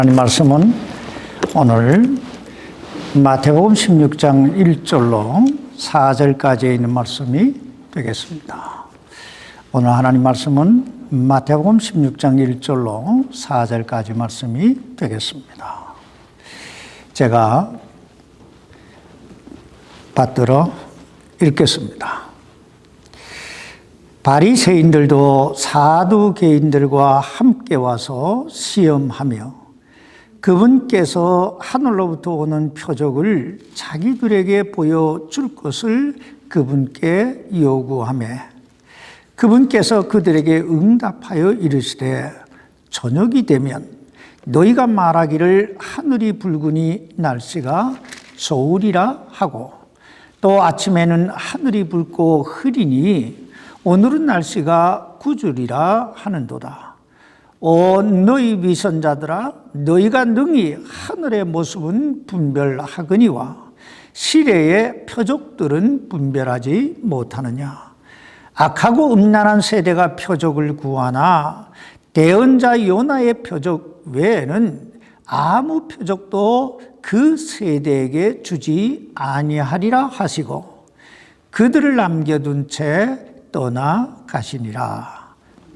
하나님 말씀은 오늘 마태복음 16장 1절로 4절까지에 있는 말씀이 되겠습니다. 오늘 하나님 말씀은 마태복음 16장 1절로 4절까지 말씀이 되겠습니다. 제가 받들어 읽겠습니다. 바리새인들도 사두개인들과 함께 와서 시험하며 그분께서 하늘로부터 오는 표적을 자기들에게 보여줄 것을 그분께 요구하며 그분께서 그들에게 응답하여 이르시되 저녁이 되면 너희가 말하기를 하늘이 붉으니 날씨가 좋으리라 하고 또 아침에는 하늘이 붉고 흐리니 오늘은 날씨가 구주리라 하는도다. 오 너희 위선자들아 너희가 능히 하늘의 모습은 분별하거니와 시래의 표적들은 분별하지 못하느냐. 악하고 음란한 세대가 표적을 구하나 대언자 요나의 표적 외에는 아무 표적도 그 세대에게 주지 아니하리라 하시고 그들을 남겨둔 채 떠나가시니라.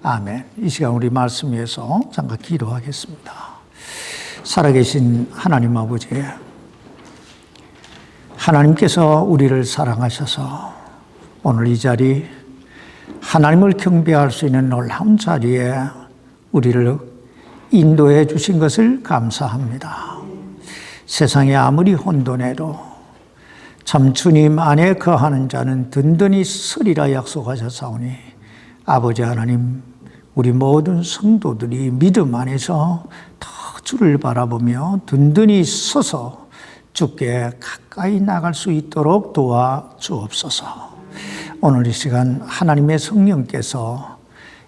아멘. 이 시간 우리 말씀 위해서 잠깐 기도하겠습니다. 살아계신 하나님 아버지, 하나님께서 우리를 사랑하셔서 오늘 이 자리 하나님을 경배할 수 있는 놀라운 자리에 우리를 인도해 주신 것을 감사합니다. 세상이 아무리 혼돈해도 참 주님 안에 거하는 자는 든든히 서리라 약속하셨사오니 아버지 하나님, 우리 모든 성도들이 믿음 안에서 더 주를 바라보며 든든히 서서 주께 가까이 나갈 수 있도록 도와주옵소서. 오늘 이 시간 하나님의 성령께서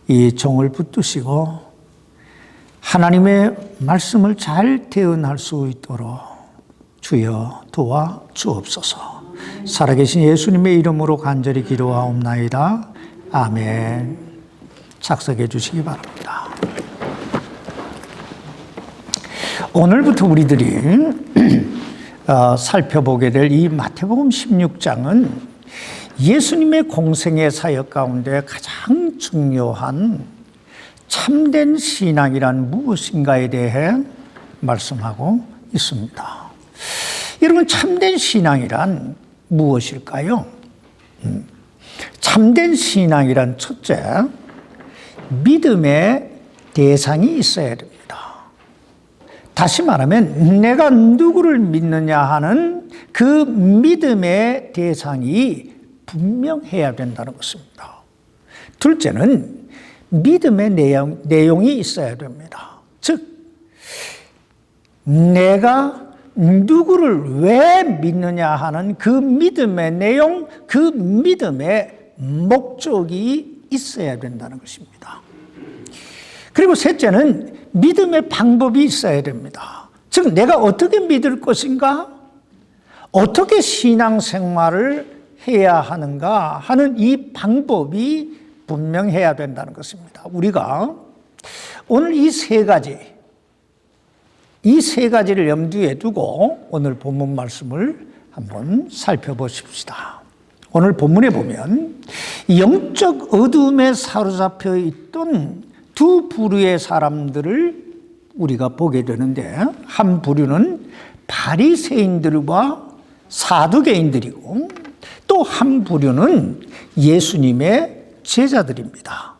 이 종을 붙드시고 하나님의 말씀을 잘 대언할 수 있도록 주여 도와주옵소서. 살아계신 예수님의 이름으로 간절히 기도하옵나이다. 아멘. 착석해 주시기 바랍니다. 오늘부터 우리들이 살펴보게 될 이 마태복음 16장은 예수님의 공생의 사역 가운데 가장 중요한 참된 신앙이란 무엇인가에 대해 말씀하고 있습니다. 여러분, 참된 신앙이란 무엇일까요? 참된 신앙이란 첫째, 믿음의 대상이 있어야 됩니다. 다시 말하면 내가 누구를 믿느냐 하는 그 믿음의 대상이 분명해야 된다는 것입니다. 둘째는 믿음의 내용이 있어야 됩니다. 즉, 내가 누구를 왜 믿느냐 하는 그 믿음의 내용, 그 믿음의 목적이 있어야 된다는 것입니다. 그리고 셋째는 믿음의 방법이 있어야 됩니다. 즉, 내가 어떻게 믿을 것인가? 어떻게 신앙생활을 해야 하는가 하는 이 방법이 분명해야 된다는 것입니다. 우리가 오늘 이 세 가지를 염두에 두고 오늘 본문 말씀을 한번 살펴보십시다. 오늘 본문에 보면 영적 어둠에 사로잡혀 있던 두 부류의 사람들을 우리가 보게 되는데, 한 부류는 바리새인들과 사두개인들이고 또 한 부류는 예수님의 제자들입니다.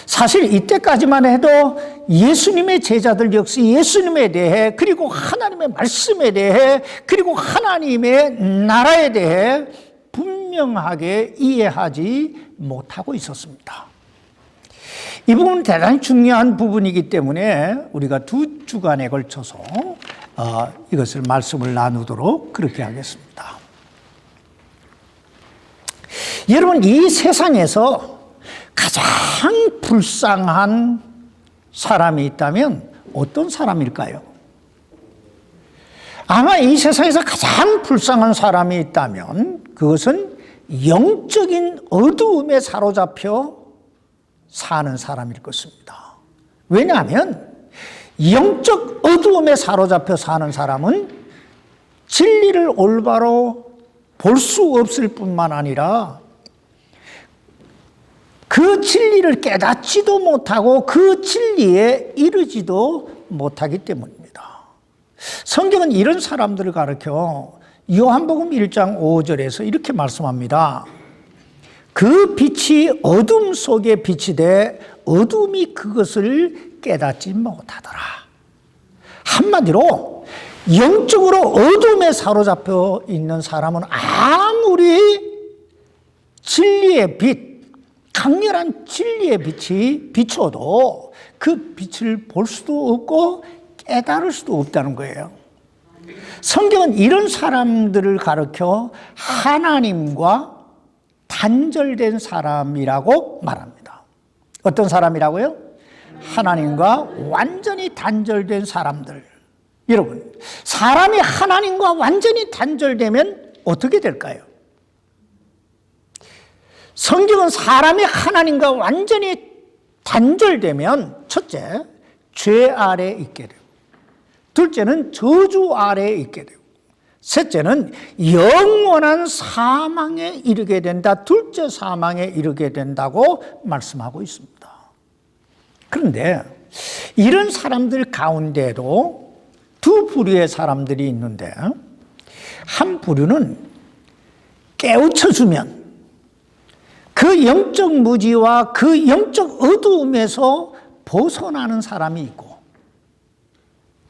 사실 이때까지만 해도 예수님의 제자들 역시 예수님에 대해, 그리고 하나님의 말씀에 대해, 그리고 하나님의 나라에 대해 분명하게 이해하지 못하고 있었습니다. 이 부분은 대단히 중요한 부분이기 때문에 우리가 두 주간에 걸쳐서 이것을 말씀을 나누도록 그렇게 하겠습니다. 여러분, 이 세상에서 가장 불쌍한 사람이 있다면 어떤 사람일까요? 아마 이 세상에서 가장 불쌍한 사람이 있다면 그것은 영적인 어두움에 사로잡혀 사는 사람일 것입니다. 왜냐하면 영적 어두움에 사로잡혀 사는 사람은 진리를 올바로 볼 수 없을 뿐만 아니라 그 진리를 깨닫지도 못하고 그 진리에 이르지도 못하기 때문입니다. 성경은 이런 사람들을 가르쳐 요한복음 1장 5절에서 이렇게 말씀합니다. 그 빛이 어둠 속에 빛이 돼 어둠이 그것을 깨닫지 못하더라. 한마디로 영적으로 어둠에 사로잡혀 있는 사람은 아무리 진리의 빛, 강렬한 진리의 빛이 비춰도 그 빛을 볼 수도 없고 깨달을 수도 없다는 거예요. 성경은 이런 사람들을 가르쳐 하나님과 단절된 사람이라고 말합니다. 어떤 사람이라고요? 하나님과 완전히 단절된 사람들. 여러분, 사람이 하나님과 완전히 단절되면 어떻게 될까요? 성경은 사람이 하나님과 완전히 단절되면 첫째, 죄 아래에 있게 되고, 둘째는 저주 아래에 있게 되고, 셋째는 영원한 사망에 이르게 된다. 둘째 사망에 이르게 된다고 말씀하고 있습니다. 그런데 이런 사람들 가운데도 두 부류의 사람들이 있는데, 한 부류는 깨우쳐주면 그 영적 무지와 그 영적 어두움에서 벗어나는 사람이 있고,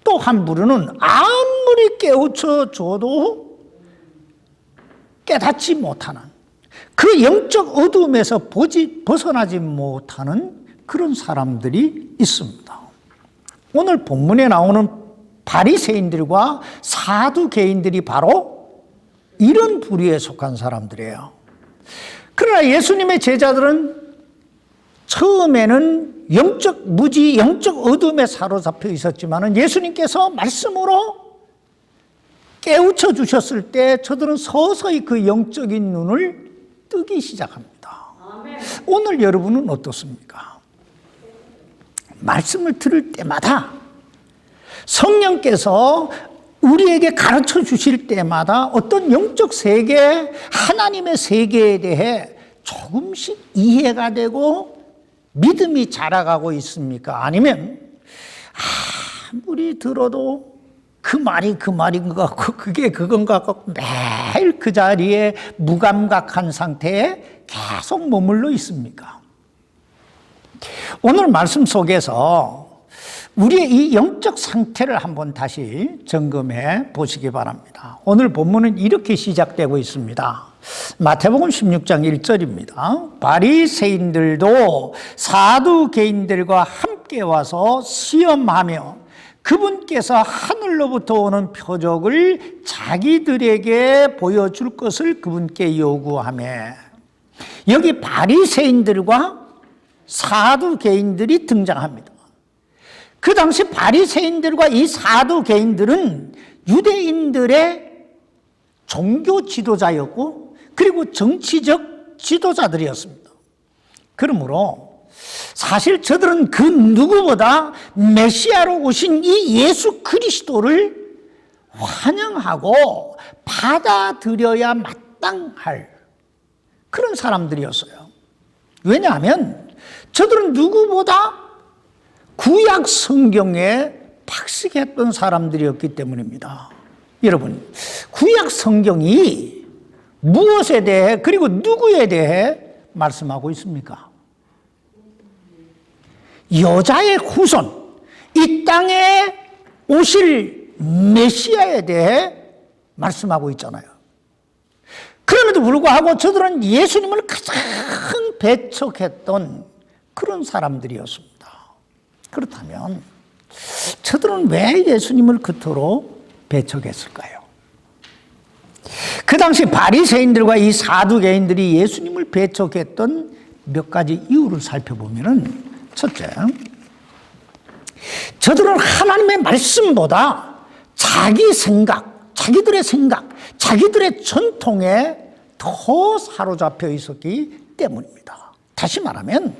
또 한 부류는 아무리 깨우쳐줘도 깨닫지 못하는, 그 영적 어두움에서 벗어나지 못하는 그런 사람들이 있습니다. 오늘 본문에 나오는 바리새인들과 사두개인들이 바로 이런 부류에 속한 사람들이에요. 그러나 예수님의 제자들은 처음에는 영적 무지, 영적 어둠에 사로잡혀 있었지만 예수님께서 말씀으로 깨우쳐 주셨을 때 저들은 서서히 그 영적인 눈을 뜨기 시작합니다. 아멘. 오늘 여러분은 어떻습니까? 말씀을 들을 때마다 성령께서 우리에게 가르쳐 주실 때마다 어떤 영적 세계, 하나님의 세계에 대해 조금씩 이해가 되고 믿음이 자라가고 있습니까? 아니면 아무리 들어도 그 말이 그 말인 것 같고 그게 그건가 같고 매일 그 자리에 무감각한 상태에 계속 머물러 있습니까? 오늘 말씀 속에서 우리의 이 영적 상태를 한번 다시 점검해 보시기 바랍니다. 오늘 본문은 이렇게 시작되고 있습니다. 마태복음 16장 1절입니다. 바리새인들도 사두개인들과 함께 와서 시험하며 그분께서 하늘로부터 오는 표적을 자기들에게 보여줄 것을 그분께 요구하며, 여기 바리새인들과 사두개인들이 등장합니다. 그 당시 바리새인들과 이 사두개인들은 유대인들의 종교 지도자였고 그리고 정치적 지도자들이었습니다. 그러므로 사실 저들은 그 누구보다 메시아로 오신 이 예수 그리스도를 환영하고 받아들여야 마땅할 그런 사람들이었어요. 왜냐하면 저들은 누구보다 구약 성경에 박식했던 사람들이었기 때문입니다. 여러분, 구약 성경이 무엇에 대해 그리고 누구에 대해 말씀하고 있습니까? 여자의 후손, 이 땅에 오실 메시아에 대해 말씀하고 있잖아요. 그럼에도 불구하고 저들은 예수님을 가장 배척했던 그런 사람들이었습니다. 그렇다면 저들은 왜 예수님을 그토록 배척했을까요? 그 당시 바리새인들과 이 사두개인들이 예수님을 배척했던 몇 가지 이유를 살펴보면, 첫째, 저들은 하나님의 말씀보다 자기 생각, 자기들의 생각, 자기들의 전통에 더 사로잡혀 있었기 때문입니다. 다시 말하면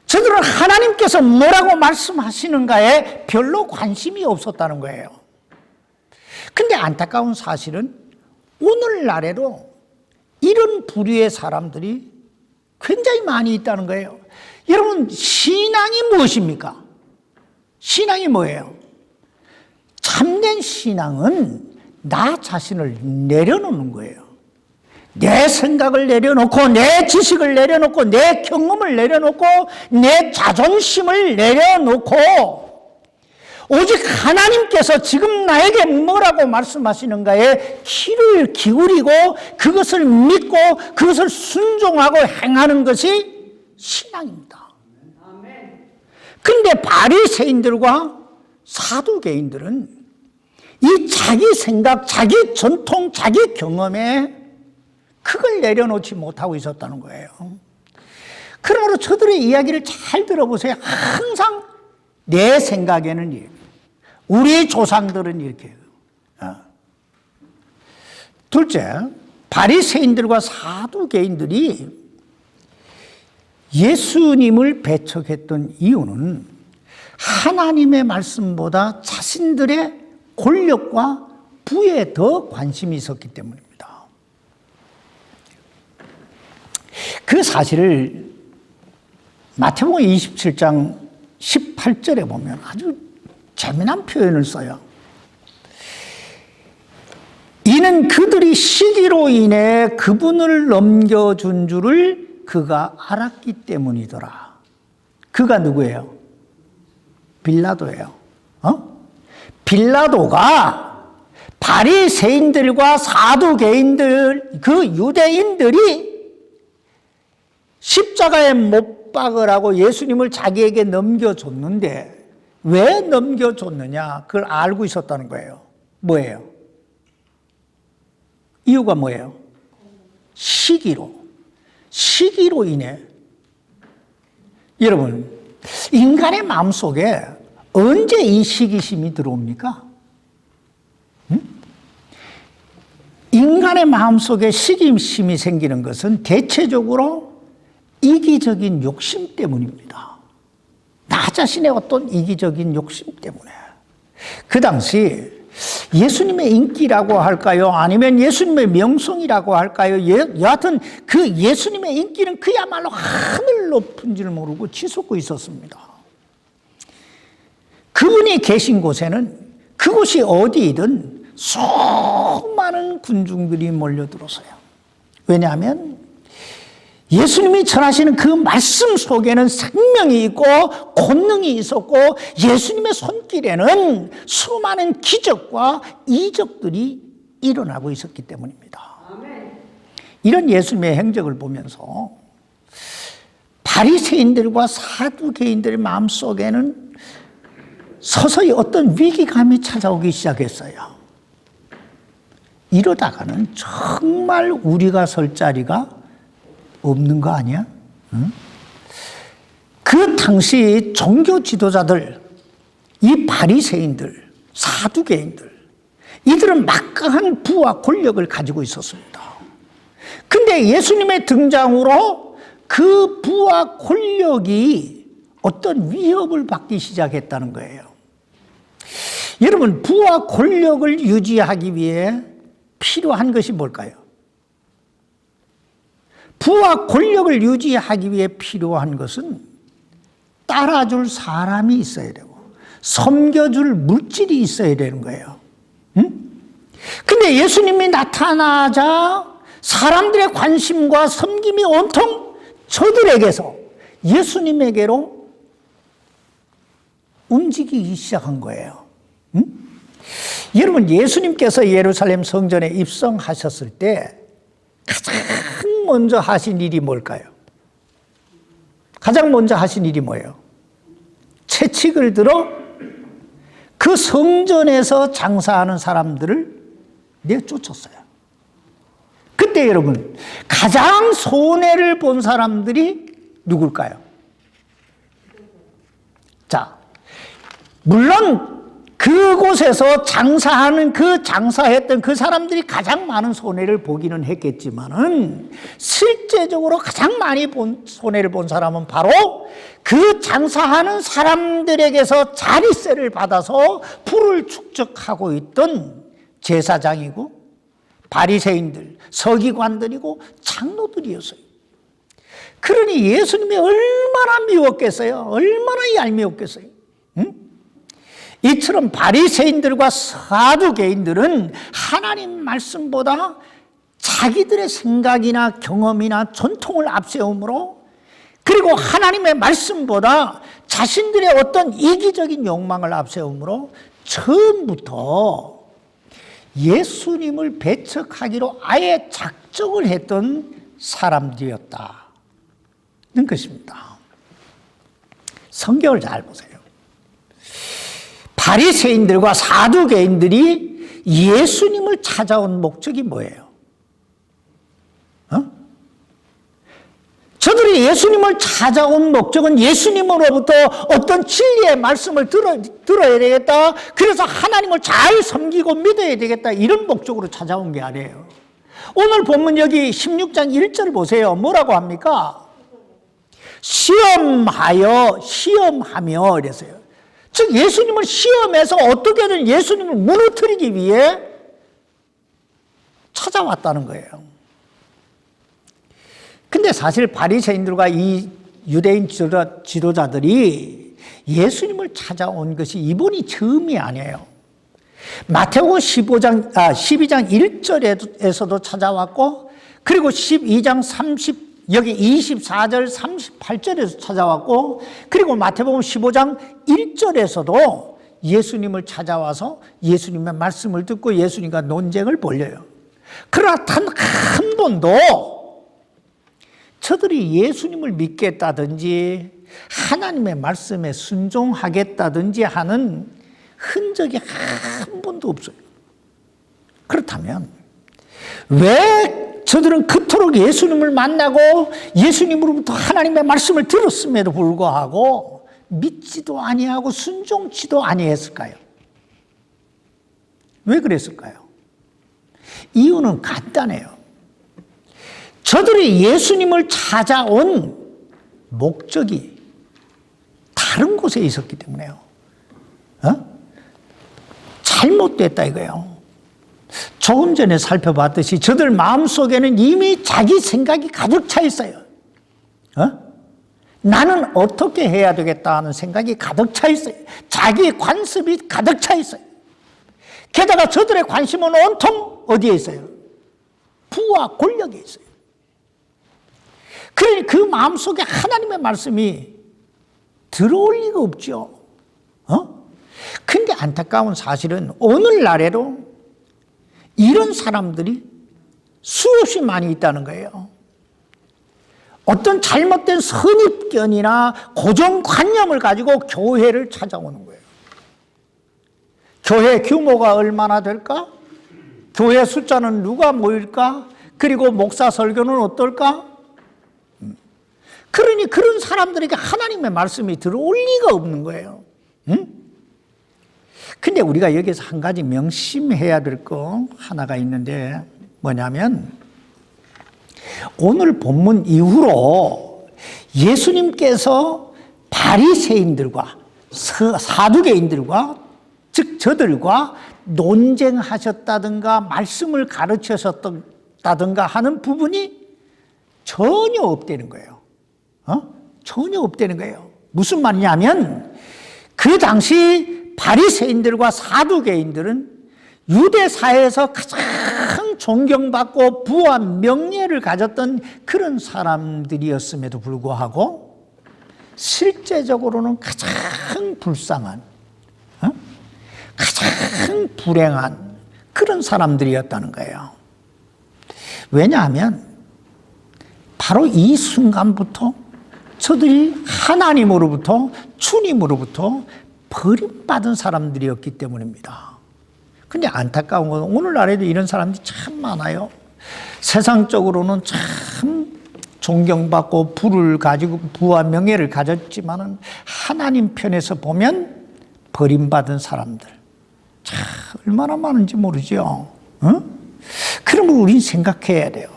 저들은 하나님께서 뭐라고 말씀하시는가에 별로 관심이 없었다는 거예요. 근데 안타까운 사실은 오늘날에도 이런 부류의 사람들이 굉장히 많이 있다는 거예요. 여러분, 신앙이 무엇입니까? 신앙이 뭐예요? 참된 신앙은 나 자신을 내려놓는 거예요. 내 생각을 내려놓고, 내 지식을 내려놓고, 내 경험을 내려놓고, 내 자존심을 내려놓고, 오직 하나님께서 지금 나에게 뭐라고 말씀하시는가에 귀를 기울이고 그것을 믿고 그것을 순종하고 행하는 것이 신앙입니다. 그런데 바리새인들과 사두개인들은 이 자기 생각, 자기 전통, 자기 경험에 그걸 내려놓지 못하고 있었다는 거예요. 그러므로 저들의 이야기를 잘 들어보세요. 항상 내 생각에는 이렇게, 우리 조상들은 이렇게. 둘째, 바리새인들과 사두개인들이 예수님을 배척했던 이유는 하나님의 말씀보다 자신들의 권력과 부에 더 관심이 있었기 때문입니다. 그 사실을 마태복음 27장 18절에 보면 아주 재미난 표현을 써요. 이는 그들이 시기로 인해 그분을 넘겨준 줄을 그가 알았기 때문이더라. 그가 누구예요? 빌라도예요. 빌라도가 바리새인들과 사두개인들, 그 유대인들이 십자가에 못 박으라고 예수님을 자기에게 넘겨줬는데 왜 넘겨줬느냐? 그걸 알고 있었다는 거예요. 뭐예요? 이유가 뭐예요? 시기로 인해. 여러분, 인간의 마음속에 언제 이 시기심이 들어옵니까? 인간의 마음속에 시기심이 생기는 것은 대체적으로 이기적인 욕심 때문입니다. 나 자신의 어떤 이기적인 욕심 때문에. 그 당시 예수님의 인기라고 할까요? 아니면 예수님의 명성이라고 할까요? 여하튼 그 예수님의 인기는 그야말로 하늘 높은 줄 모르고 치솟고 있었습니다. 그분이 계신 곳에는 그곳이 어디이든 수많은 군중들이 몰려들었어요. 왜냐하면 예수님이 전하시는 그 말씀 속에는 생명이 있고 권능이 있었고 예수님의 손길에는 수많은 기적과 이적들이 일어나고 있었기 때문입니다. 이런 예수님의 행적을 보면서 바리새인들과 사두개인들의 마음속에는 서서히 어떤 위기감이 찾아오기 시작했어요. 이러다가는 정말 우리가 설 자리가 없는 거 아니야? 응? 그 당시 종교 지도자들, 이 바리새인들, 사두개인들, 이들은 막강한 부와 권력을 가지고 있었습니다. 근데 예수님의 등장으로 그 부와 권력이 어떤 위협을 받기 시작했다는 거예요. 여러분, 부와 권력을 유지하기 위해 필요한 것이 뭘까요? 부와 권력을 유지하기 위해 필요한 것은 따라줄 사람이 있어야 되고 섬겨줄 물질이 있어야 되는 거예요. 근데 예수님이 나타나자 사람들의 관심과 섬김이 온통 저들에게서 예수님에게로 움직이기 시작한 거예요. 여러분, 예수님께서 예루살렘 성전에 입성하셨을 때 가장 먼저 하신 일이 뭘까요? 가장 먼저 하신 일이 뭐예요? 채찍을 들어 그 성전에서 장사하는 사람들을 내쫓았어요. 그때 여러분, 가장 손해를 본 사람들이 누굴까요? 자, 물론 그곳에서 장사했던 그 사람들이 가장 많은 손해를 보기는 했겠지만은 실제적으로 가장 많이 손해를 본 사람은 바로 그 장사하는 사람들에게서 자릿세를 받아서 부를 축적하고 있던 제사장이고 바리새인들, 서기관들이고 장로들이었어요. 그러니 예수님이 얼마나 미웠겠어요? 얼마나 얄미웠겠어요? 응? 이처럼 바리새인들과 사두개인들은 하나님 말씀보다 자기들의 생각이나 경험이나 전통을 앞세우므로, 그리고 하나님의 말씀보다 자신들의 어떤 이기적인 욕망을 앞세우므로 처음부터 예수님을 배척하기로 아예 작정을 했던 사람들이었다는 것입니다. 성경을 잘 보세요. 바리새인들과 사두개인들이 예수님을 찾아온 목적이 뭐예요? 저들이 예수님을 찾아온 목적은 예수님으로부터 어떤 진리의 말씀을 들어야 되겠다, 그래서 하나님을 잘 섬기고 믿어야 되겠다, 이런 목적으로 찾아온 게 아니에요. 오늘 본문 여기 16장 1절 보세요. 뭐라고 합니까? 시험하며 이랬어요. 즉 예수님을 시험해서 어떻게든 예수님을 무너뜨리기 위해 찾아왔다는 거예요. 근데 사실 바리새인들과 이 유대인 지도자들이 예수님을 찾아온 것이 이번이 처음이 아니에요. 마태복음 12장 1절에서도 찾아왔고, 그리고 12장 여기 24절 38절에서 찾아왔고, 그리고 마태복음 15장 1절에서도 예수님을 찾아와서 예수님의 말씀을 듣고 예수님과 논쟁을 벌여요. 그러나 단 한 번도 저들이 예수님을 믿겠다든지 하나님의 말씀에 순종하겠다든지 하는 흔적이 한 번도 없어요. 그렇다면 왜 저들은 그토록 예수님을 만나고 예수님으로부터 하나님의 말씀을 들었음에도 불구하고 믿지도 아니하고 순종치도 아니했을까요? 왜 그랬을까요? 이유는 간단해요. 저들이 예수님을 찾아온 목적이 다른 곳에 있었기 때문에요. 잘못됐다 이거예요. 조금 전에 살펴봤듯이 저들 마음속에는 이미 자기 생각이 가득 차 있어요. 나는 어떻게 해야 되겠다 하는 생각이 가득 차 있어요. 자기 관습이 가득 차 있어요. 게다가 저들의 관심은 온통 어디에 있어요? 부와 권력에 있어요. 그러니 그 마음속에 하나님의 말씀이 들어올 리가 없죠. 근데 안타까운 사실은 오늘날에도 이런 사람들이 수없이 많이 있다는 거예요. 어떤 잘못된 선입견이나 고정관념을 가지고 교회를 찾아오는 거예요. 교회 규모가 얼마나 될까? 교회 숫자는 누가 모일까? 그리고 목사 설교는 어떨까? 그러니 그런 사람들에게 하나님의 말씀이 들어올 리가 없는 거예요. 근데 우리가 여기서 한 가지 명심해야 될 거 하나가 있는데 뭐냐면, 오늘 본문 이후로 예수님께서 바리새인들과 사두개인들과, 즉 저들과 논쟁하셨다든가 말씀을 가르치셨다든가 하는 부분이 전혀 없다는 거예요. 전혀 없다는 거예요. 무슨 말이냐면, 그 당시 바리새인들과 사두개인들은 유대 사회에서 가장 존경받고 부와 명예를 가졌던 그런 사람들이었음에도 불구하고 실제적으로는 가장 불쌍한, 가장 불행한 그런 사람들이었다는 거예요. 왜냐하면 바로 이 순간부터 저들이 하나님으로부터, 주님으로부터 버림받은 사람들이었기 때문입니다. 근데 안타까운 건 오늘날에도 이런 사람들이 참 많아요. 세상적으로는 참 존경받고 부를 가지고 부와 명예를 가졌지만은 하나님 편에서 보면 버림받은 사람들, 참 얼마나 많은지 모르죠. 그러면 우린 생각해야 돼요.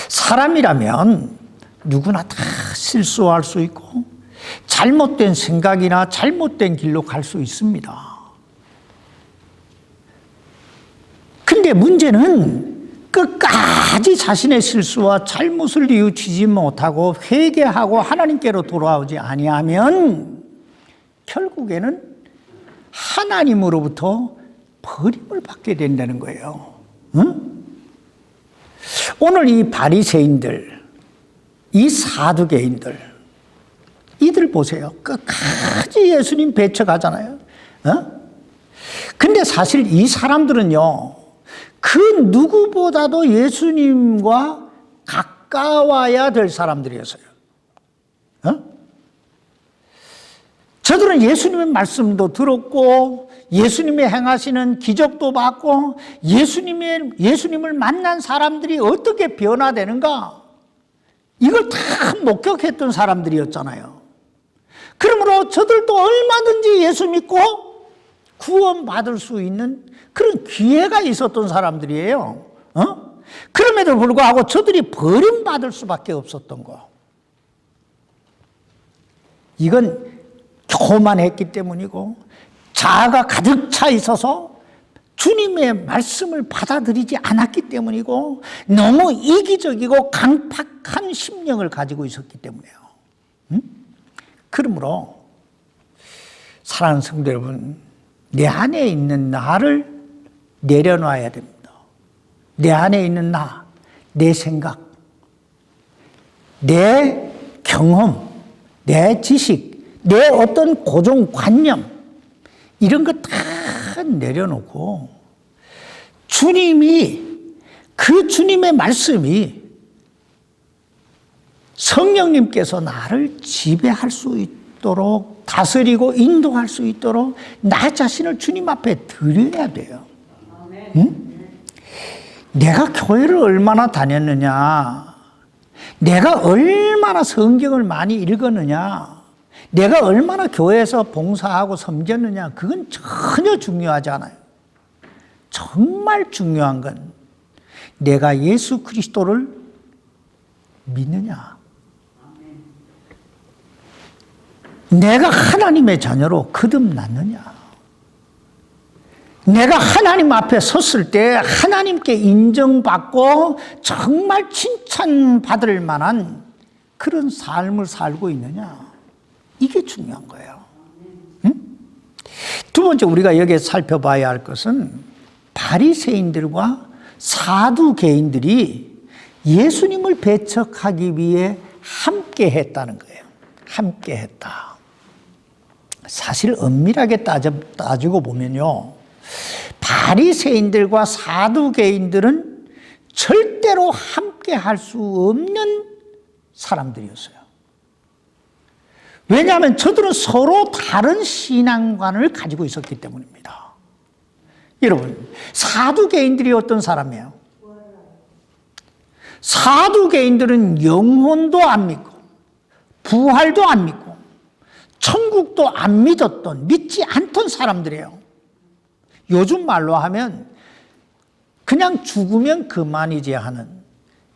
사람이라면 누구나 다 실수할 수 있고 잘못된 생각이나 잘못된 길로 갈 수 있습니다. 근데 문제는 끝까지 자신의 실수와 잘못을 뉘우치지 못하고 회개하고 하나님께로 돌아오지 아니하면 결국에는 하나님으로부터 버림을 받게 된다는 거예요. 오늘 이 바리새인들, 이 사두개인들, 이들 보세요. 끝까지 예수님 배척하잖아요. 근데 사실 이 사람들은요, 그 누구보다도 예수님과 가까워야 될 사람들이었어요. 저들은 예수님의 말씀도 들었고 예수님이 행하시는 기적도 봤고 예수님을 만난 사람들이 어떻게 변화되는가 이걸 다 목격했던 사람들이었잖아요. 그러므로 저들도 얼마든지 예수 믿고 구원받을 수 있는 그런 기회가 있었던 사람들이에요. 그럼에도 불구하고 저들이 버림받을 수밖에 없었던 거. 이건 교만했기 때문이고 자아가 가득 차 있어서 주님의 말씀을 받아들이지 않았기 때문이고 너무 이기적이고 강팍한 심령을 가지고 있었기 때문이에요. 그러므로 사랑하는 성도 여러분, 내 안에 있는 나를 내려놔야 됩니다. 내 안에 있는 나, 내 생각, 내 경험, 내 지식, 내 어떤 고정관념 이런 거 다 내려놓고 그 주님의 말씀이 성령님께서 나를 지배할 수 있도록 다스리고 인도할 수 있도록 나 자신을 주님 앞에 드려야 돼요. 내가 교회를 얼마나 다녔느냐, 내가 얼마나 성경을 많이 읽었느냐, 내가 얼마나 교회에서 봉사하고 섬겼느냐, 그건 전혀 중요하지 않아요. 정말 중요한 건 내가 예수 그리스도를 믿느냐, 내가 하나님의 자녀로 거듭났느냐, 내가 하나님 앞에 섰을 때 하나님께 인정받고 정말 칭찬받을 만한 그런 삶을 살고 있느냐, 이게 중요한 거예요. 두 번째 우리가 여기에 살펴봐야 할 것은 바리새인들과 사두개인들이 예수님을 배척하기 위해 함께 했다는 거예요. 함께 했다. 사실 엄밀하게 따지고 보면요, 바리새인들과 사두개인들은 절대로 함께 할 수 없는 사람들이었어요. 왜냐하면 저들은 서로 다른 신앙관을 가지고 있었기 때문입니다. 여러분, 사두개인들이 어떤 사람이에요? 사두개인들은 영혼도 안 믿고 부활도 안 믿고 천국도 안 믿지 않던 사람들이에요. 요즘 말로 하면 그냥 죽으면 그만이지 하는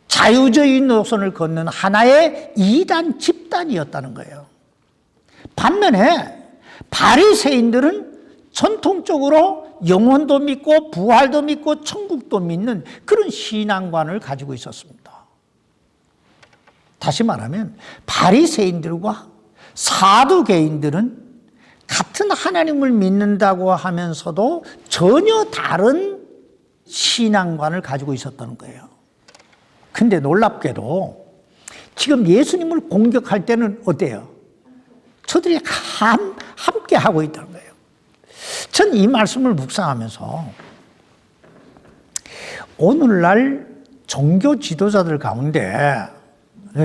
자유주의 노선을 걷는 하나의 이단 집단이었다는 거예요. 반면에 바리새인들은 전통적으로 영혼도 믿고 부활도 믿고 천국도 믿는 그런 신앙관을 가지고 있었습니다. 다시 말하면 바리새인들과 사두개인들은 같은 하나님을 믿는다고 하면서도 전혀 다른 신앙관을 가지고 있었다는 거예요. 근데 놀랍게도 지금 예수님을 공격할 때는 어때요? 저들이 함께 하고 있다는 거예요. 전 이 말씀을 묵상하면서 오늘날 종교 지도자들 가운데,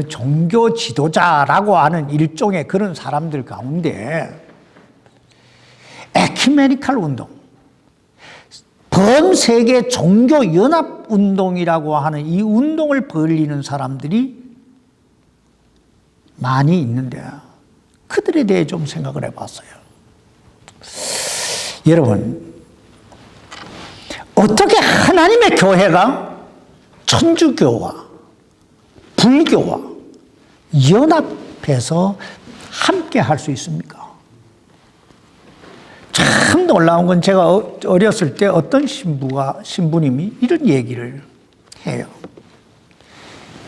종교 지도자라고 하는 일종의 그런 사람들 가운데 에큐메니칼 운동, 범세계 종교연합 운동이라고 하는 이 운동을 벌이는 사람들이 많이 있는데 그들에 대해 좀 생각을 해봤어요. 여러분, 어떻게 하나님의 교회가 천주교와 불교와 연합해서 함께 할 수 있습니까? 참 놀라운 건 제가 어렸을 때 어떤 신부님이 이런 얘기를 해요.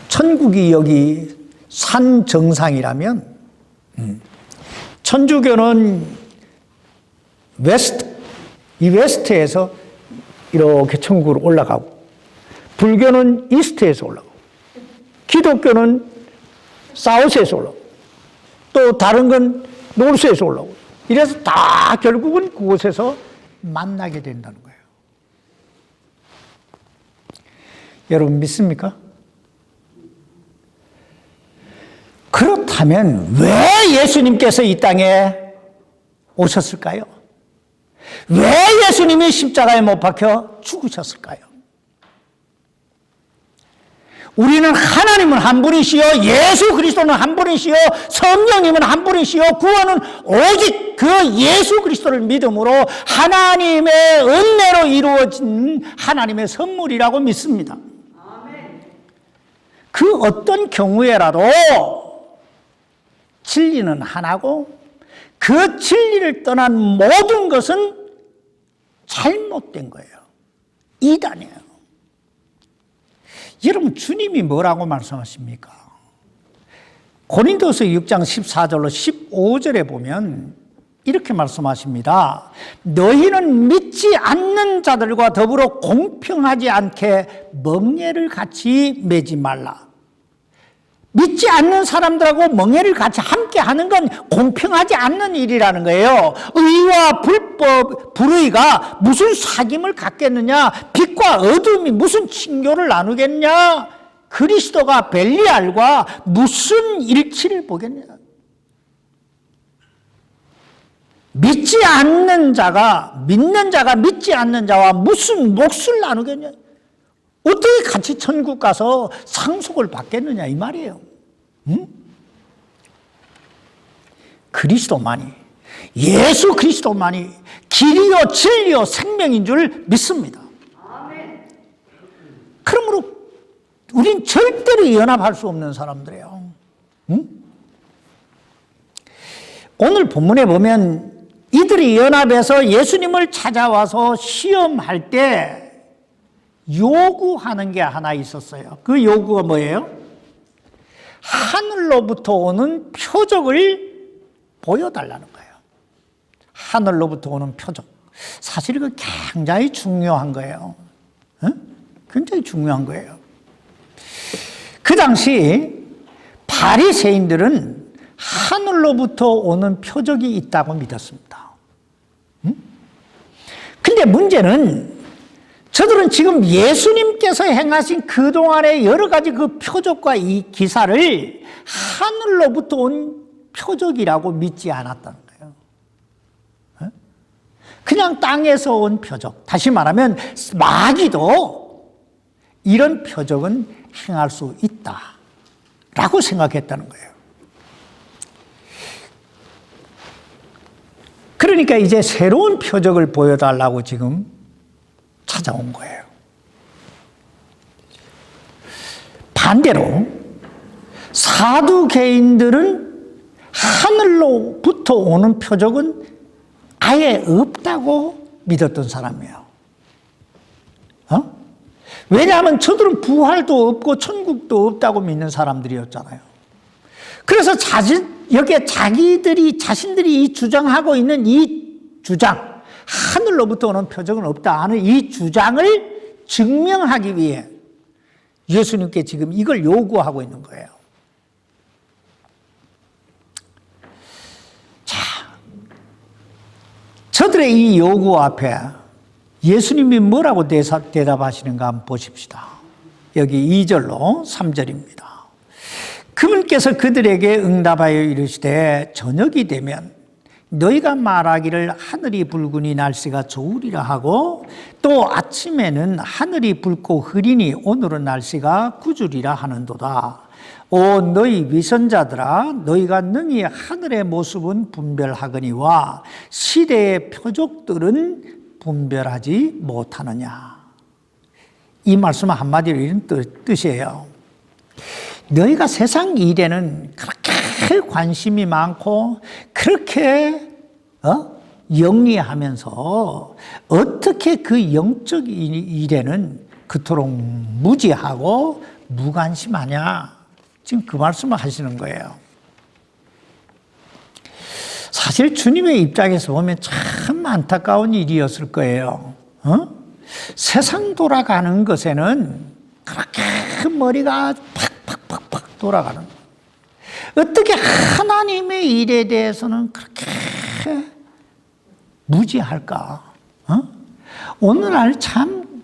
천국이 여기 산 정상이라면 천주교는 웨스트에서 이렇게 천국으로 올라가고, 불교는 이스트에서 올라가고, 기독교는 사우스에서 올라가고, 또 다른 건 노스에서 올라가고, 이래서 다 결국은 그곳에서 만나게 된다는 거예요. 여러분 믿습니까? 그렇다면 왜 예수님께서 이 땅에 오셨을까요? 왜 예수님이 십자가에 못 박혀 죽으셨을까요? 우리는 하나님은 한 분이시요, 예수 그리스도는 한 분이시요, 성령님은 한 분이시요, 구원은 오직 그 예수 그리스도를 믿음으로 하나님의 은혜로 이루어진 하나님의 선물이라고 믿습니다. 그 어떤 경우에라도 진리는 하나고, 그 진리를 떠난 모든 것은 잘못된 거예요. 이단이에요. 여러분, 주님이 뭐라고 말씀하십니까? 고린도서 6장 14절로 15절에 보면 이렇게 말씀하십니다. 너희는 믿지 않는 자들과 더불어 공평하지 않게 멍에를 같이 매지 말라. 믿지 않는 사람들하고 멍에를 같이 함께 하는 건 공평하지 않는 일이라는 거예요. 의와 불의가 무슨 사귐을 갖겠느냐? 빛과 어둠이 무슨 친교를 나누겠냐? 그리스도가 벨리알과 무슨 일치를 보겠냐? 믿지 않는 자가, 믿는 자가 믿지 않는 자와 무슨 몫을 나누겠냐? 어떻게 같이 천국 가서 상속을 받겠느냐 이 말이에요. 응? 그리스도만이, 예수 그리스도만이 길이요 진리요 생명인 줄 믿습니다. 그러므로 우린 절대로 연합할 수 없는 사람들이에요. 응? 오늘 본문에 보면 이들이 연합해서 예수님을 찾아와서 시험할 때 요구하는 게 하나 있었어요. 그 요구가 뭐예요? 하늘로부터 오는 표적을 보여달라는 거예요. 하늘로부터 오는 표적. 사실 이거 굉장히 중요한 거예요. 굉장히 중요한 거예요. 그 당시 바리새인들은 하늘로부터 오는 표적이 있다고 믿었습니다. 근데 문제는 저들은 지금 예수님께서 행하신 그동안의 여러 가지 그 표적과 이 기사를 하늘로부터 온 표적이라고 믿지 않았다는 거예요. 그냥 땅에서 온 표적. 다시 말하면 마귀도 이런 표적은 행할 수 있다라고 생각했다는 거예요. 그러니까 이제 새로운 표적을 보여달라고 지금 찾아온 거예요. 반대로 사두개인들은 하늘로부터 오는 표적은 아예 없다고 믿었던 사람이에요. 왜냐하면 저들은 부활도 없고 천국도 없다고 믿는 사람들이었잖아요. 그래서 여기에 자신들이 이 주장하고 있는 이 주장, 하늘로부터 오는 표적은 없다 하는 이 주장을 증명하기 위해 예수님께 지금 이걸 요구하고 있는 거예요. 자, 저들의 이 요구 앞에 예수님이 뭐라고 대답하시는가 한번 보십시다. 여기 2절로 3절입니다. 그분께서 그들에게 응답하여 이르시되 저녁이 되면 너희가 말하기를 하늘이 붉으니 날씨가 좋으리라 하고 또 아침에는 하늘이 붉고 흐리니 오늘은 날씨가 구주리라 하는도다. 오 너희 위선자들아, 너희가 능히 하늘의 모습은 분별하거니와 시대의 표적들은 분별하지 못하느냐. 이 말씀은 한마디로 이런 뜻이에요. 너희가 세상 일에는 그렇게 관심이 많고 그렇게 영리하면서 어떻게 그 영적 일에는 그토록 무지하고 무관심하냐. 지금 그 말씀을 하시는 거예요. 사실 주님의 입장에서 보면 참 안타까운 일이었을 거예요. 세상 돌아가는 것에는 그렇게 머리가 팍팍팍팍 돌아가는 거예요. 어떻게 하나님의 일에 대해서는 그렇게 무지할까? 오늘날 참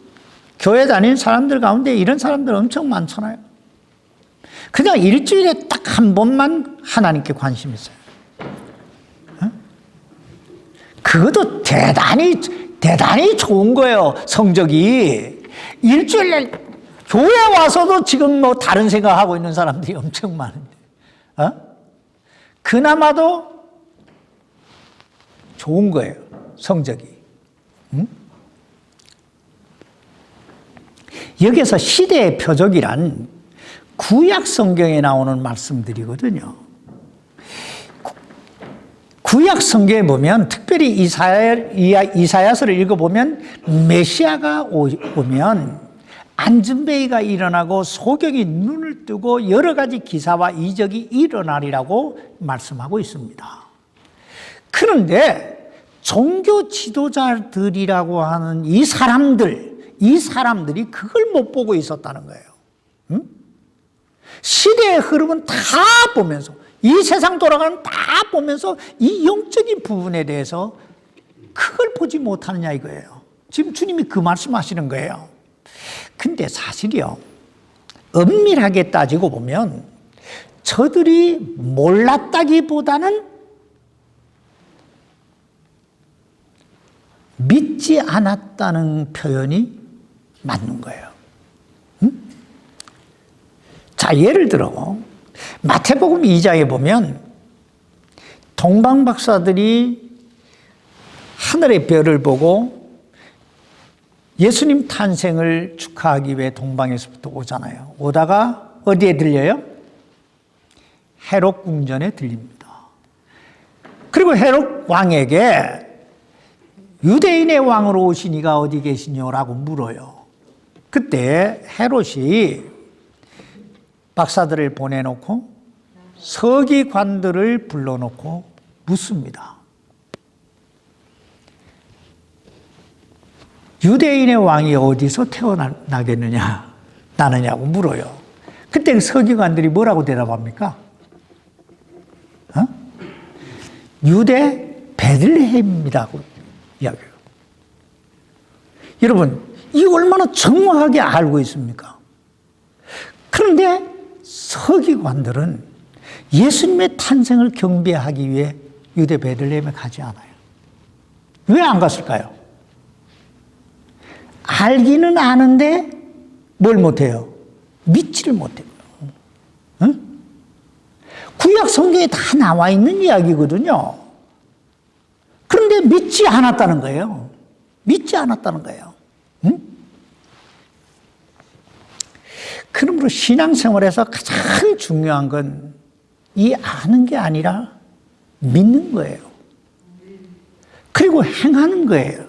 교회 다니는 사람들 가운데 이런 사람들 엄청 많잖아요. 그냥 일주일에 딱 한 번만 하나님께 관심 있어요. 그것도 대단히 좋은 거예요, 성적이. 일주일에 교회 와서도 지금 뭐 다른 생각하고 있는 사람들이 엄청 많은데, 그나마도 좋은 거예요, 성적이. 여기서 시대의 표적이란 구약 성경에 나오는 말씀들이거든요. 구약 성경에 보면 특별히 이사야서를 읽어보면 메시아가 오면 안전베이가 일어나고 소경이 눈을 뜨고 여러 가지 기사와 이적이 일어나리라고 말씀하고 있습니다. 그런데 종교 지도자들이라고 하는 이 사람들이 그걸 못 보고 있었다는 거예요. 시대의 흐름은 다 보면서, 이 세상 돌아가는 다 보면서 이 영적인 부분에 대해서 그걸 보지 못하느냐 이거예요. 지금 주님이 그 말씀하시는 거예요. 근데 사실이요, 엄밀하게 따지고 보면 저들이 몰랐다기보다는 믿지 않았다는 표현이 맞는 거예요. 자, 예를 들어 마태복음 2장에 보면 동방박사들이 하늘의 별을 보고 예수님 탄생을 축하하기 위해 동방에서부터 오잖아요. 오다가 어디에 들려요? 헤롯 궁전에 들립니다. 그리고 헤롯 왕에게 유대인의 왕으로 오신 이가 어디 계시냐라고 물어요. 그때 헤롯이 박사들을 보내놓고 서기관들을 불러놓고 묻습니다. 유대인의 왕이 어디서 나느냐고 물어요. 그때 서기관들이 뭐라고 대답합니까? 유대 베들레헴이라고 이야기해요. 여러분, 이 얼마나 정확하게 알고 있습니까? 그런데 서기관들은 예수님의 탄생을 경배하기 위해 유대 베들레헴에 가지 않아요. 왜 안 갔을까요? 알기는 아는데 뭘 못해요? 믿지를 못해요. 구약 성경에 다 나와 있는 이야기거든요. 그런데 믿지 않았다는 거예요. 믿지 않았다는 거예요. 그러므로 신앙생활에서 가장 중요한 건 이 아는 게 아니라 믿는 거예요. 그리고 행하는 거예요.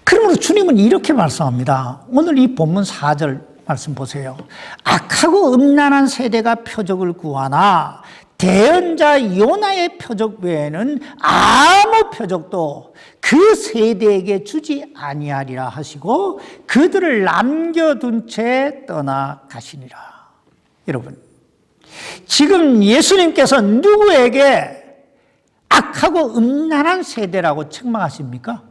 그러므로 주님은 이렇게 말씀합니다. 오늘 이 본문 4절 말씀 보세요. 악하고 음란한 세대가 표적을 구하나 대언자 요나의 표적 외에는 아무 표적도 그 세대에게 주지 아니하리라 하시고 그들을 남겨둔 채 떠나가시니라. 여러분, 지금 예수님께서 누구에게 악하고 음란한 세대라고 책망하십니까?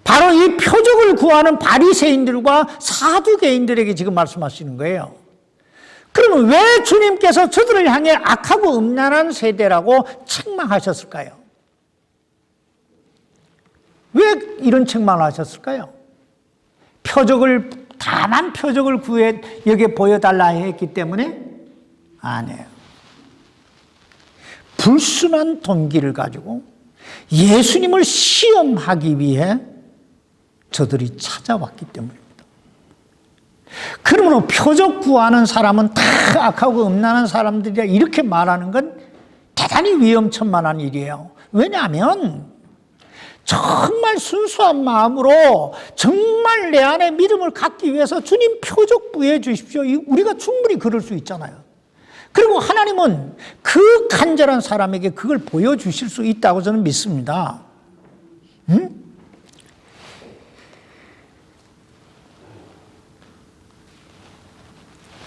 바로 이 표적을 구하는 바리새인들과 사두개인들에게 지금 말씀하시는 거예요. 그러면 왜 주님께서 저들을 향해 악하고 음란한 세대라고 책망하셨을까요? 왜 이런 책망을 하셨을까요? 다만 표적을 구해 여기에 보여달라 했기 때문에? 아니에요. 불순한 동기를 가지고 예수님을 시험하기 위해 저들이 찾아왔기 때문입니다. 그러므로 표적 구하는 사람은 다 악하고 음란한 사람들이라 이렇게 말하는 건 대단히 위험천만한 일이에요. 왜냐하면 정말 순수한 마음으로 정말 내 안에 믿음을 갖기 위해서 주님 표적 부여해 주십시오. 우리가 충분히 그럴 수 있잖아요. 그리고 하나님은 그 간절한 사람에게 그걸 보여주실 수 있다고 저는 믿습니다.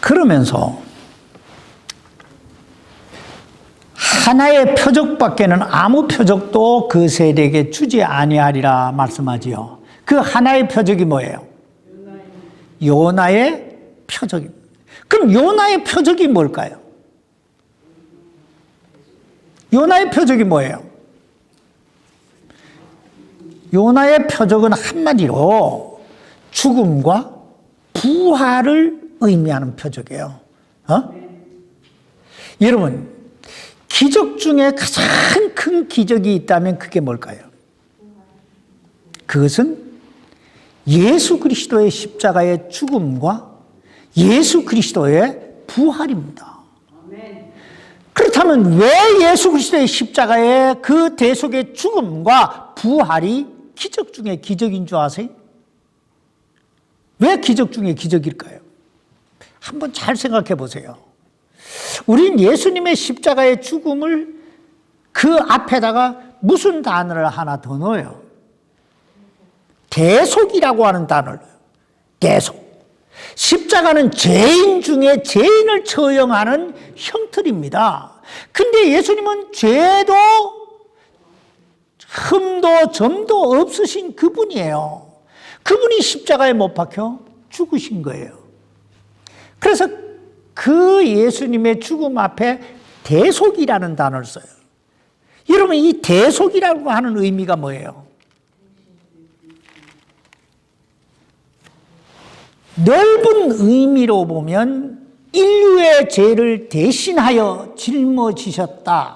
그러면서 하나의 표적밖에는 아무 표적도 그 세대에게 주지 아니하리라 말씀하지요. 그 하나의 표적이 뭐예요? 요나의 표적입니다. 그럼 요나의 표적이 뭘까요? 요나의 표적이 뭐예요? 요나의 표적은 한마디로 죽음과 부활을 의미하는 표적이에요. 여러분, 기적 중에 가장 큰 기적이 있다면 그게 뭘까요? 그것은 예수 그리스도의 십자가의 죽음과 예수 그리스도의 부활입니다. 그렇다면 왜 예수 그리스도의 십자가의 그 대속의 죽음과 부활이 기적 중에 기적인 줄 아세요? 왜 기적 중에 기적일까요? 한번 잘 생각해 보세요. 우린 예수님의 십자가의 죽음을 그 앞에다가 무슨 단어를 하나 더 넣어요? 대속이라고 하는 단어를 넣어요. 대속. 십자가는 죄인 중에 죄인을 처형하는 형틀입니다. 근데 예수님은 죄도 흠도 점도 없으신 그분이에요. 그분이 십자가에 못 박혀 죽으신 거예요. 그래서 그 예수님의 죽음 앞에 대속이라는 단어를 써요. 여러분, 이 대속이라고 하는 의미가 뭐예요? 넓은 의미로 보면 인류의 죄를 대신하여 짊어지셨다라는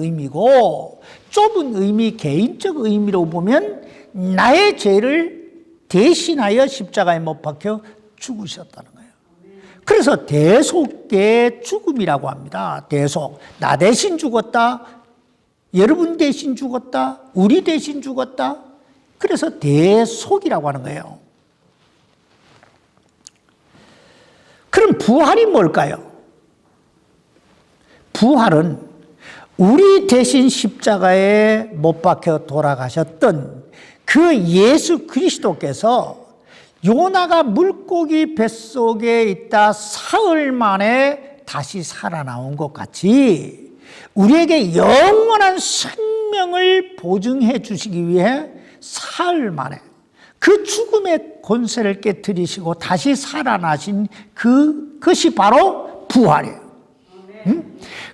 의미고, 좁은 의미, 개인적 의미로 보면 나의 죄를 대신하여 십자가에 못 박혀 죽으셨다는 거예요. 그래서 대속의 죽음이라고 합니다. 대속. 나 대신 죽었다. 여러분 대신 죽었다. 우리 대신 죽었다. 그래서 대속이라고 하는 거예요. 그럼 부활이 뭘까요? 부활은 우리 대신 십자가에 못 박혀 돌아가셨던 그 예수 그리스도께서 요나가 물고기 뱃속에 있다 사흘 만에 다시 살아나온 것 같이 우리에게 영원한 생명을 보증해 주시기 위해 사흘 만에 그 죽음의 권세를 깨뜨리시고 다시 살아나신 그것이 바로 부활이에요.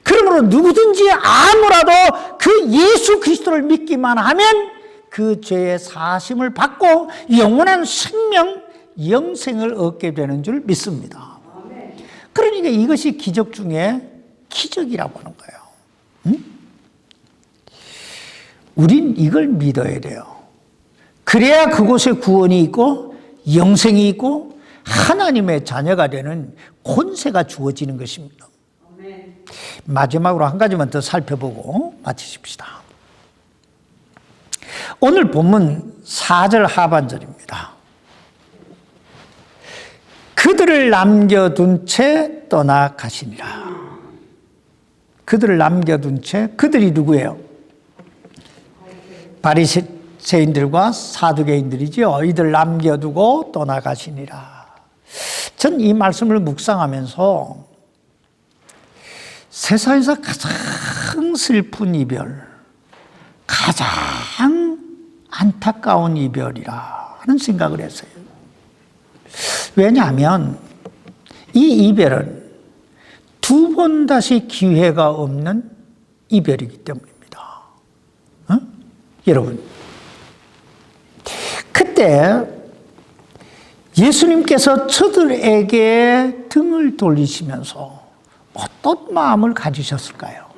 그러므로 누구든지 아무라도 그 예수 그리스도를 믿기만 하면 그 죄의 사심을 받고 영원한 생명, 영생을 얻게 되는 줄 믿습니다. 그러니까 이것이 기적 중에 기적이라고 하는 거예요. 우린 이걸 믿어야 돼요. 그래야 그곳에 구원이 있고 영생이 있고 하나님의 자녀가 되는 권세가 주어지는 것입니다. 마지막으로 한 가지만 더 살펴보고 마치십시다. 오늘 본문 4절 하반절입니다. 그들을 남겨둔 채 떠나가시니라. 그들을 남겨둔 채, 그들이 누구예요? 바리새인들과 사두개인들이죠. 이들 남겨두고 떠나가시니라. 전 이 말씀을 묵상하면서 세상에서 가장 슬픈 이별, 가장 안타까운 이별이라는 생각을 했어요. 왜냐하면 이 이별은 두 번 다시 기회가 없는 이별이기 때문입니다. 여러분, 그때 예수님께서 저들에게 등을 돌리시면서 어떤 마음을 가지셨을까요?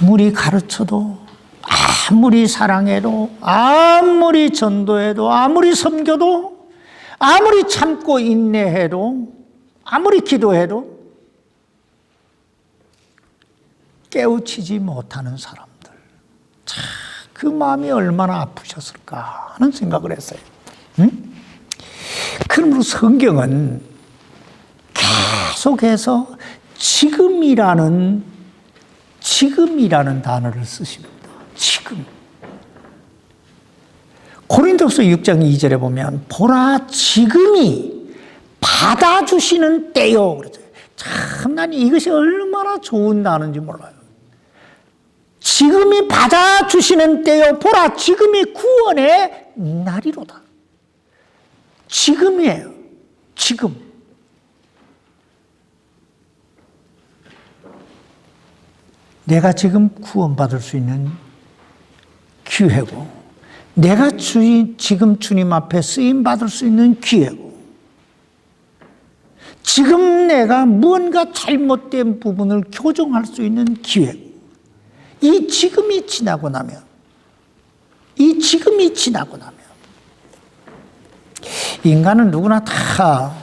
아무리 가르쳐도, 아무리 사랑해도, 아무리 전도해도, 아무리 섬겨도, 아무리 참고 인내해도, 아무리 기도해도 깨우치지 못하는 사람들. 참, 그 마음이 얼마나 아프셨을까 하는 생각을 했어요. 응? 그러므로 성경은 계속해서 지금이라는 단어를 쓰십니다. 지금. 고린도서 6장 2절에 보면 보라 지금이 받아주시는 때요. 그러죠. 참, 난 이것이 얼마나 좋은 단어인지 몰라요. 지금이 받아주시는 때요. 보라 지금이 구원의 날이로다. 지금이에요. 지금. 내가 지금 구원받을 수 있는 기회고, 내가 지금 주님 앞에 쓰임받을 수 있는 기회고, 지금 내가 무언가 잘못된 부분을 교정할 수 있는 기회고, 이 지금이 지나고 나면, 인간은 누구나 다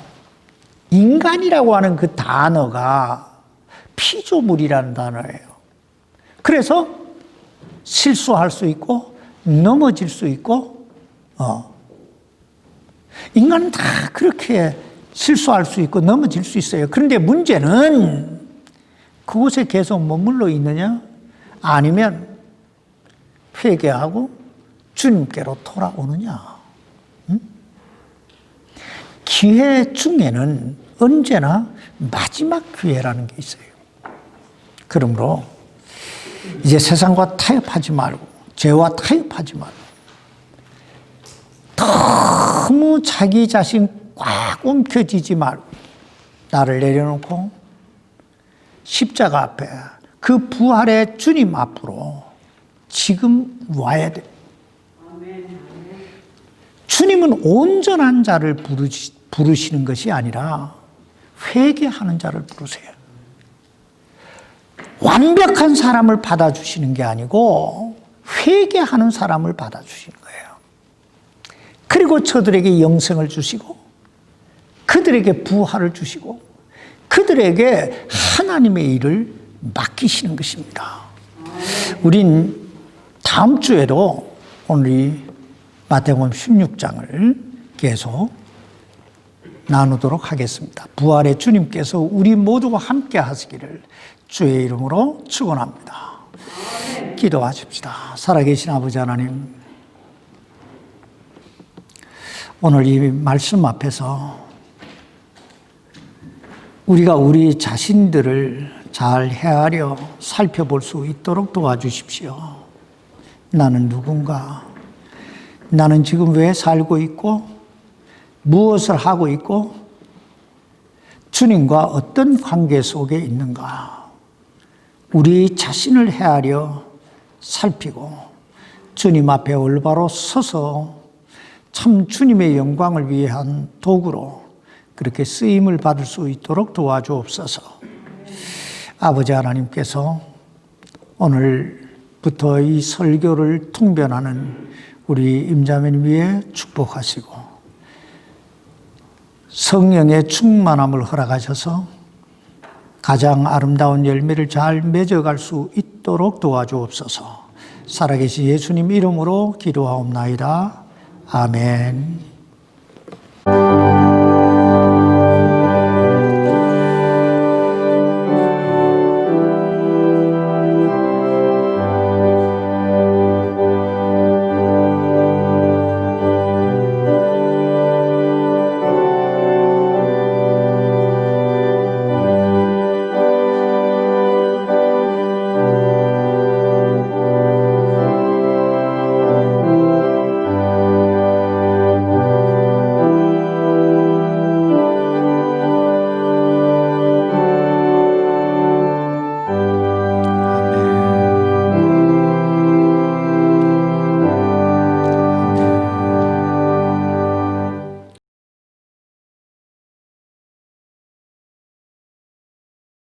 인간이라고 하는 그 단어가 피조물이라는 단어예요. 그래서 실수할 수 있고 넘어질 수 있고, 인간은 다 그렇게 실수할 수 있고 넘어질 수 있어요. 그런데 문제는 그곳에 계속 머물러 있느냐, 아니면 회개하고 주님께로 돌아오느냐. 기회 중에는 언제나 마지막 기회라는 게 있어요. 그러므로 이제 세상과 타협하지 말고, 죄와 타협하지 말고, 너무 자기 자신 꽉 움켜쥐지 말고 나를 내려놓고 십자가 앞에 그 부활의 주님 앞으로 지금 와야 돼. 주님은 온전한 자를 부르시는 것이 아니라 회개하는 자를 부르세요. 완벽한 사람을 받아주시는 게 아니고 회개하는 사람을 받아주시는 거예요. 그리고 저들에게 영생을 주시고, 그들에게 부활을 주시고, 그들에게 하나님의 일을 맡기시는 것입니다. 우린 다음 주에도 오늘 마태복음 16장을 계속 나누도록 하겠습니다. 부활의 주님께서 우리 모두와 함께 하시기를 주의 이름으로 축원합니다. 기도하십시다. 살아계신 아버지 하나님, 오늘 이 말씀 앞에서 우리가 우리 자신들을 잘 헤아려 살펴볼 수 있도록 도와주십시오. 나는 누군가? 나는 지금 왜 살고 있고, 무엇을 하고 있고, 주님과 어떤 관계 속에 있는가? 우리 자신을 헤아려 살피고 주님 앞에 올바로 서서 참 주님의 영광을 위한 도구로 그렇게 쓰임을 받을 수 있도록 도와주옵소서. 아버지 하나님께서 오늘부터 이 설교를 통변하는 우리 임자매님 위에 축복하시고 성령의 충만함을 허락하셔서 가장 아름다운 열매를 잘 맺어갈 수 있도록 도와주옵소서. 살아계신 예수님 이름으로 기도하옵나이다. 아멘.